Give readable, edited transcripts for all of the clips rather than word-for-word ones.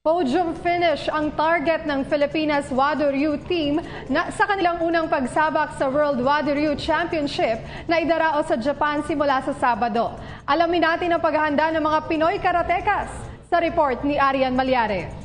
Podium finish ang target ng Filipinas Wado Ryu team sa kanilang unang pagsabak sa World Wado Ryu Championship na idarao sa Japan simula sa Sabado. Alamin natin ang paghahanda ng mga Pinoy Karatekas sa report ni Arian Malyare.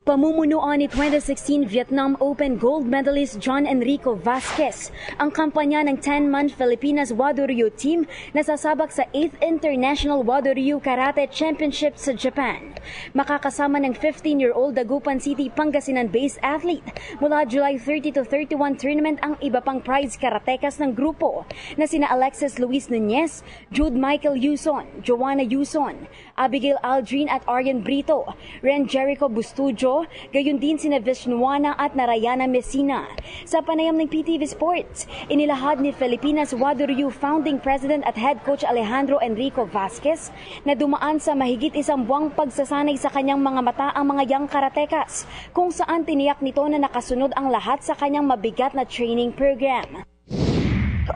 Pamumunuan ni 2016 Vietnam Open gold medalist John Enrico Vasquez ang kampanya ng 10-man Filipinas Wado Ryu team na sasabak sa 8th International Wado Ryu Karate Championship sa Japan. Makakasama ng 15-year-old Dagupan City, Pangasinan-based athlete mula July 30 to 31 tournament ang iba pang prize karatekas ng grupo na sina Alexis Luis Nunez, Jude Michael Yuson, Joanna Yuson, Abigail Aldrin at Arian Brito, Ren Jericho Bustujo, gayon din sina Vishnuana at Narayana Messina. Sa panayam ng PTV Sports, inilahad ni Filipinas Wado Ryu founding president at head coach Alejandro Enrico Vasquez na dumaan sa mahigit isang buwang pagsasanay sa kanyang mga mata ang mga young karatekas, kung saan tiniyak nito na nakasunod ang lahat sa kanyang mabigat na training program.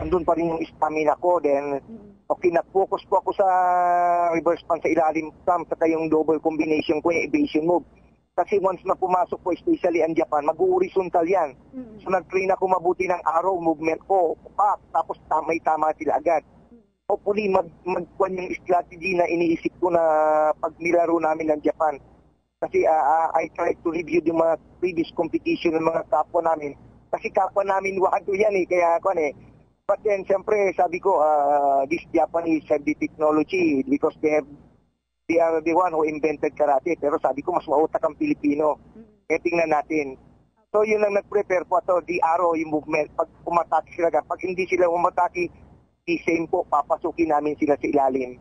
Andun pa rin yung stamina ko, then na-focus po ako sa reverse punch sa ilalim thumb, saka yung double combination ko, yung evasion move. Kasi once na pumasok po, especially ang Japan, mag-horizontal yan. So nag-train ako mabuti ng arrow movement ko, tapos tama sila agad. Hopefully, magkuhan yung strategy na iniisip ko na pag nilaro namin ng Japan. Kasi I tried to review yung mga previous competition ng mga kapwa namin. Kasi kapwa namin wado yan kaya ako But then, siyempre, sabi ko, this Japanese have the technology because they are the one who invented karate. Pero sabi ko, mas mautak ang Pilipino. Kaya tingnan natin. So, yun lang nag-prepare po ito, the arrow, yung movement. Pag umatake sila, pag hindi sila umatake, the same po, papasukin namin sila sa ilalim.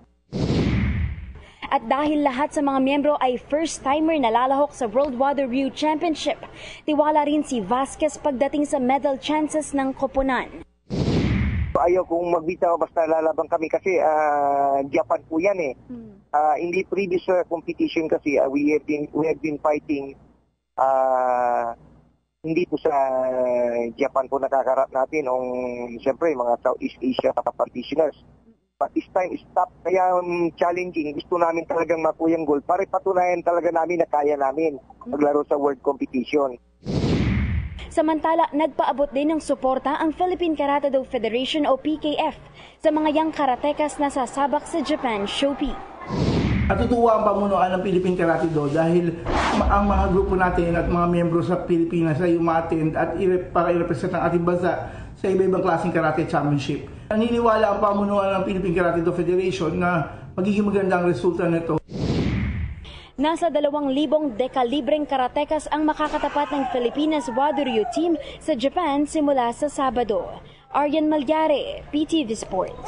At dahil lahat sa mga miyembro ay first-timer na lalahok sa World Wado Ryu Championship, tiwala rin si Vasquez pagdating sa medal chances ng koponan. Ayaw kong magbitaw basta lalaban kami kasi Japan po yan hindi previous competition kasi we have been fighting hindi po sa Japan po nakakarap natin siyempre mga Southeast Asia practitioners. But this time is tough, kaya challenging. Gusto namin talagang makuha yung gold para patunayan talaga namin na kaya namin maglaro sa world competition. Samantala, nagpaabot din ng suporta ang Philippine Karate Do Federation o PKF sa mga young karatekas na sasabak sa Japan Shopee. Natutuwa ang pamunuan ng Philippine Karate Do dahil ang mga grupo natin at mga miyembro sa Pilipinas ay umattend at para i-represent ang ating bansa sa iba-ibang klaseng karate championship. Naniniwala ang pamunuan ng Philippine Karate Do Federation na magiging magandang resulta nito. Nasa 2,000 dekalibreng karatekas ang makakatapat ng Filipinas Wado Ryu team sa Japan simula sa Sabado. Arian Malyare, PTV Sports.